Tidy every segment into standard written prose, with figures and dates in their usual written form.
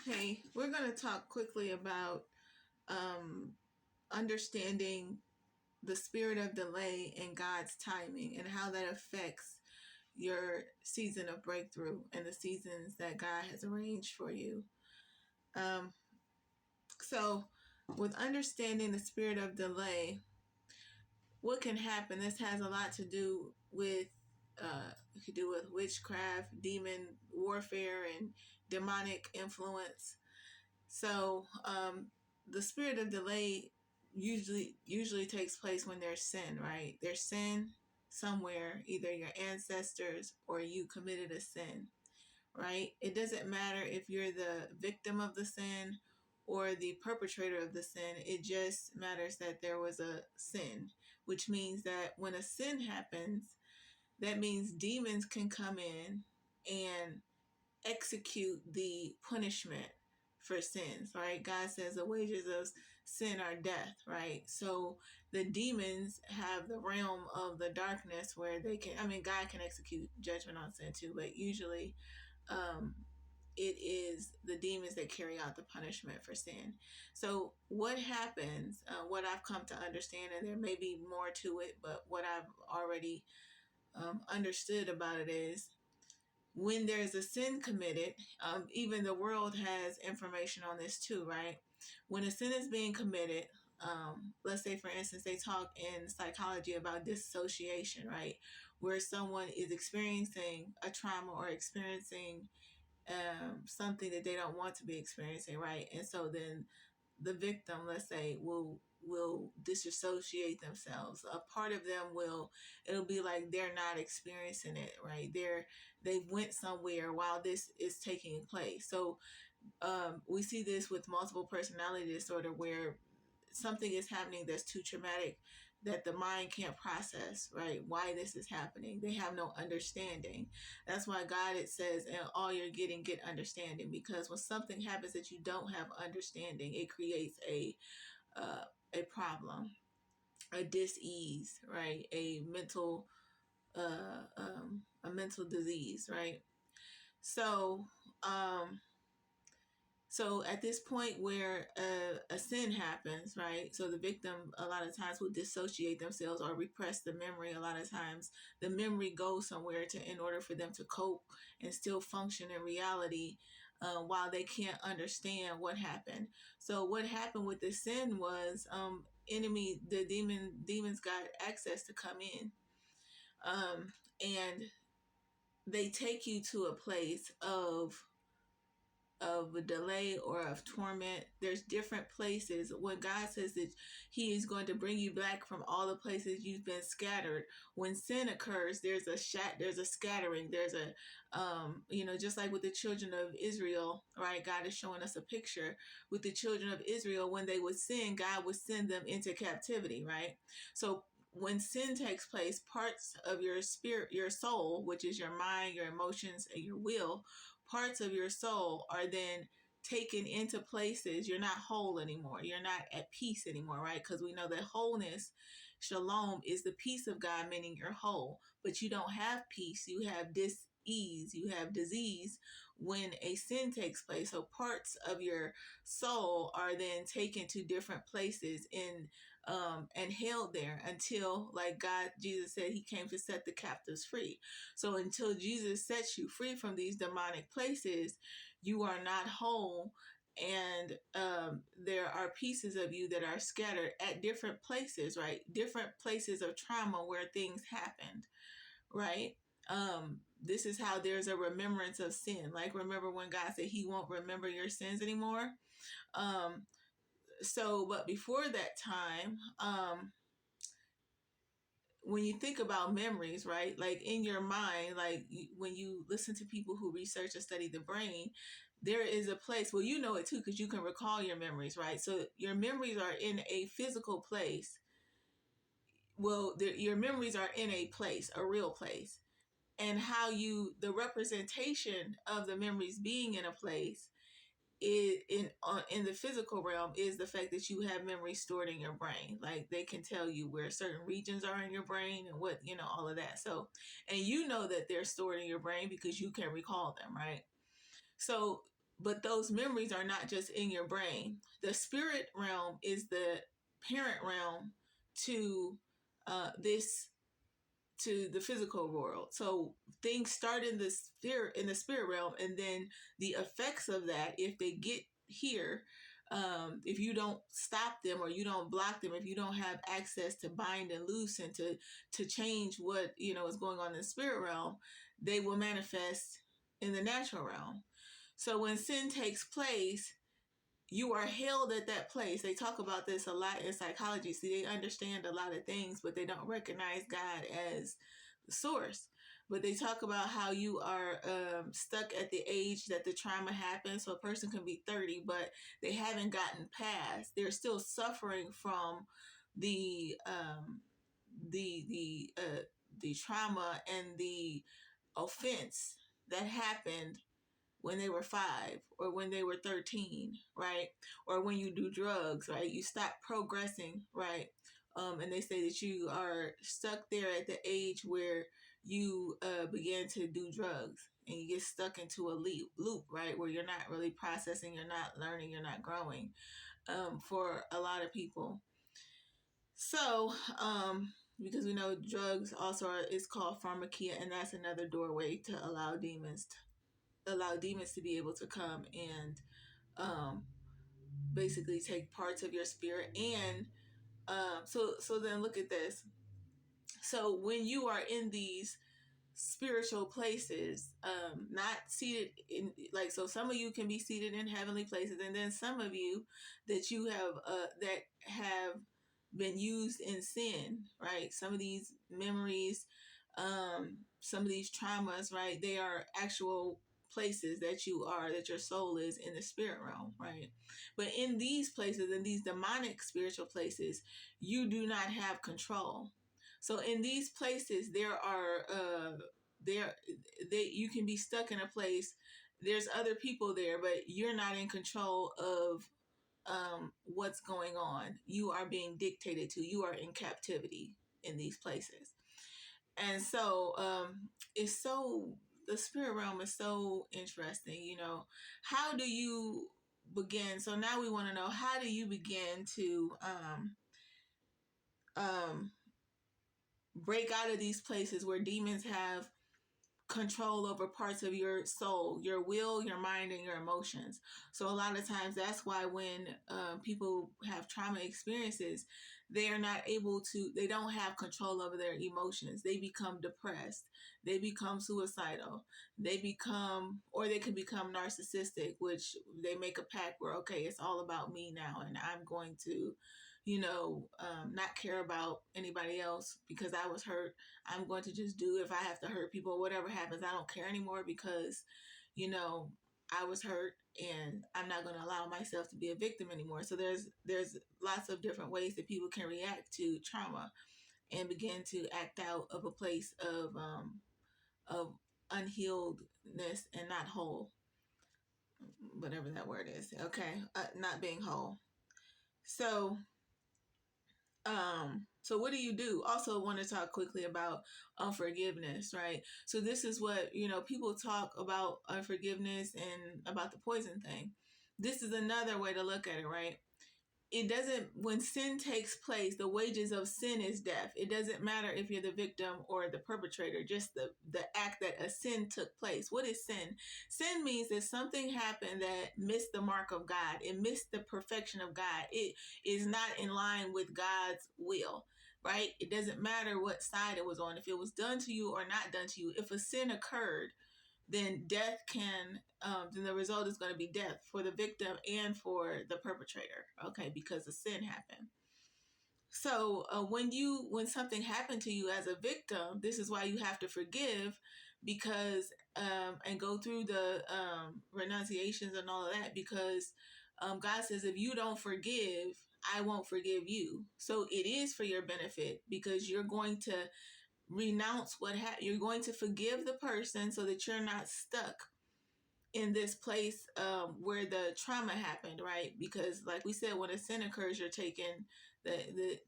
Hey, we're going to talk quickly about understanding the spirit of delay and God's timing and how that affects your season of breakthrough and the seasons that God has arranged for you. Um, so, with understanding the spirit of delay, what can happen? This has a lot to do with it could do with witchcraft, demon warfare, and demonic influence. So the spirit of delay usually takes place when there's sin, right? There's sin somewhere, either your ancestors or you committed a sin, right? It doesn't matter if you're the victim of the sin or the perpetrator of the sin. It just matters that there was a sin, which means that when a sin happens, that means demons can come in and execute the punishment for sins, right? God says the wages of sin are death, right? So the demons have the realm of the darkness where they can, I mean, God can execute judgment on sin too, but usually um, it is the demons that carry out the punishment for sin. So what happens, what I've come to understand, and there may be more to it, but what I've already understood about it is when there's a sin committed, even the world has information on this too, right? When a sin is being committed, let's say, for instance, they talk in psychology about dissociation, right? Where someone is experiencing a trauma or experiencing something that they don't want to be experiencing, right? And so then the victim, let's say, will disassociate themselves. A part of them will, it'll be like they're not experiencing it, right? They went somewhere while this is taking place. So we see this with multiple personality disorder where something is happening that's too traumatic that the mind can't process, right? Why this is happening. They have no understanding. That's why God, it says, and all you're getting, get understanding. Because when something happens that you don't have understanding, it creates a problem, a dis-ease, right? A mental disease, right? So, um, So at this point where a sin happens, right? So the victim a lot of times will dissociate themselves or repress the memory. A lot of times the memory goes somewhere to in order for them to cope and still function in reality while they can't understand what happened. So what happened with the sin was the demons got access to come in, and they take you to a place of a delay or of torment. There's different places. When God says that He is going to bring you back from all the places you've been scattered, when sin occurs, there's a scattering. There's a just like with the children of Israel, right? God is showing us a picture with the children of Israel. When they would sin, God would send them into captivity, right? So when sin takes place, parts of your spirit, your soul, which is your mind, your emotions, and your will, parts of your soul are then taken into places. You're not whole anymore. You're not at peace anymore, right? Because we know that wholeness, shalom, is the peace of God, meaning you're whole. But you don't have peace. You have dis-ease. You have disease when a sin takes place. So parts of your soul are then taken to different places and held there until, like God, Jesus said, He came to set the captives free. So until Jesus sets you free from these demonic places, you are not whole. And there are pieces of you that are scattered at different places, right? Different places of trauma where things happened, right? This is how there's a remembrance of sin. Like, remember when God said He won't remember your sins anymore? Um, but before that time, when you think about memories, right? Like in your mind, like when you listen to people who research and study the brain, there is a place, well, you know it too, because you can recall your memories, right? So your memories are in a physical place. Well, your memories are in a place, a real place. And the representation of the memories being in a place in the physical realm is the fact that you have memories stored in your brain. Like they can tell you where certain regions are in your brain and what, all of that. So, and you know that they're stored in your brain because you can recall them, right? So But those memories are not just in your brain. The spirit realm is the parent realm to this to the physical world. So things start in the spirit realm, and then the effects of that, if they get here, if you don't stop them or you don't block them, if you don't have access to bind and loose and to change what is going on in the spirit realm, they will manifest in the natural realm. So when sin takes place, you are held at that place. They talk about this a lot in psychology. See, they understand a lot of things, but they don't recognize God as the source. But they talk about how you are stuck at the age that the trauma happened. So a person can be 30, but they haven't gotten past. They're still suffering from the the trauma and the offense that happened when they were 5 or when they were 13, right? Or when you do drugs, right? You stop progressing, right? And they say that you are stuck there at the age where you begin to do drugs and you get stuck into a loop, right? Where you're not really processing, you're not learning, you're not growing for a lot of people. So, because we know drugs also is called pharmakia, and that's another doorway to allow demons to be able to come and basically take parts of your spirit. And so then look at this. So when you are in these spiritual places, not seated in, like, so some of you can be seated in heavenly places, and then some of you that you have that have been used in sin, right? Some of these memories, some of these traumas, right? They are actual places that your soul is in the spirit realm, right? But in these places, in these demonic spiritual places, you do not have control. So in these places, there are you can be stuck in a place. There's other people there, but you're not in control of what's going on. You are being dictated to. You are in captivity in these places. And so it's so the spirit realm is so interesting. How do you begin? So now we want to know, how do you begin to break out of these places where demons have control over parts of your soul, your will, your mind, and your emotions. So a lot of times that's why when people have trauma experiences, they don't have control over their emotions. They become depressed. They become suicidal. Or they can become narcissistic, which they make a pact where, okay, it's all about me now, and I'm going to, not care about anybody else because I was hurt. I'm going to just do, if I have to hurt people, whatever happens, I don't care anymore because, I was hurt and I'm not going to allow myself to be a victim anymore. So there's lots of different ways that people can react to trauma and begin to act out of a place of unhealedness and not whole, whatever that word is. Okay, not being whole. So what do you do? Also want to talk quickly about unforgiveness, right? So this is what, people talk about unforgiveness and about the poison thing. This is another way to look at it, right? When sin takes place, the wages of sin is death. It doesn't matter if you're the victim or the perpetrator, just the act that a sin took place. What is sin? Sin means that something happened that missed the mark of God. It missed the perfection of God. It is not in line with God's will, right? It doesn't matter what side it was on. If it was done to you or not done to you, if a sin occurred, then then the result is going to be death for the victim and for the perpetrator, okay, because the sin happened. So when something happened to you as a victim, this is why you have to forgive, because and go through the renunciations and all of that, because God says, if you don't forgive, I won't forgive you. So it is for your benefit, because you're going to renounce you're going to forgive the person so that you're not stuck in this place where the trauma happened, right? Because like we said, when a sin occurs, you're taken, the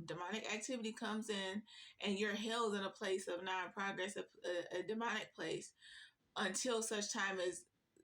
demonic activity comes in, and you're held in a place of non-progress, a demonic place, until such time as